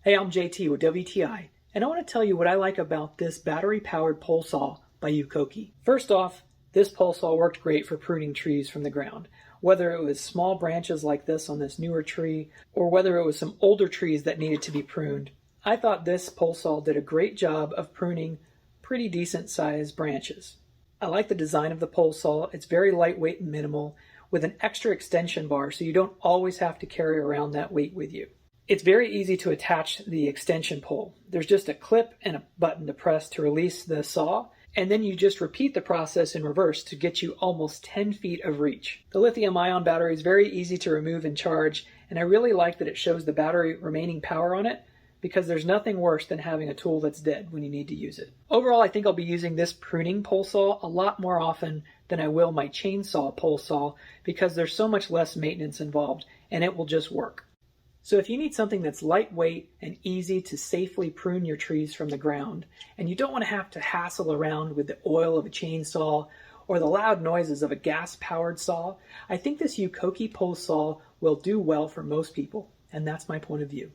Hey, I'm JT with WTI, and I want to tell you what I like about this battery-powered pole saw by Ukoke. First off, this pole saw worked great for pruning trees from the ground, whether it was small branches like this on this newer tree, or whether it was some older trees that needed to be pruned. I thought this pole saw did a great job of pruning pretty decent-sized branches. I like the design of the pole saw. It's very lightweight and minimal, with an extra extension bar so you don't always have to carry around that weight with you. It's very easy to attach the extension pole. There's just a clip and a button to press to release the saw, and then you just repeat the process in reverse to get you almost 10 feet of reach. The lithium-ion battery is very easy to remove and charge, and I really like that it shows the battery remaining power on it, because there's nothing worse than having a tool that's dead when you need to use it. Overall, I think I'll be using this pruning pole saw a lot more often than I will my chainsaw pole saw, because there's so much less maintenance involved, and it will just work. So if you need something that's lightweight and easy to safely prune your trees from the ground, and you don't want to have to hassle around with the oil of a chainsaw or the loud noises of a gas-powered saw, I think this Ukoke pole saw will do well for most people, and that's my point of view.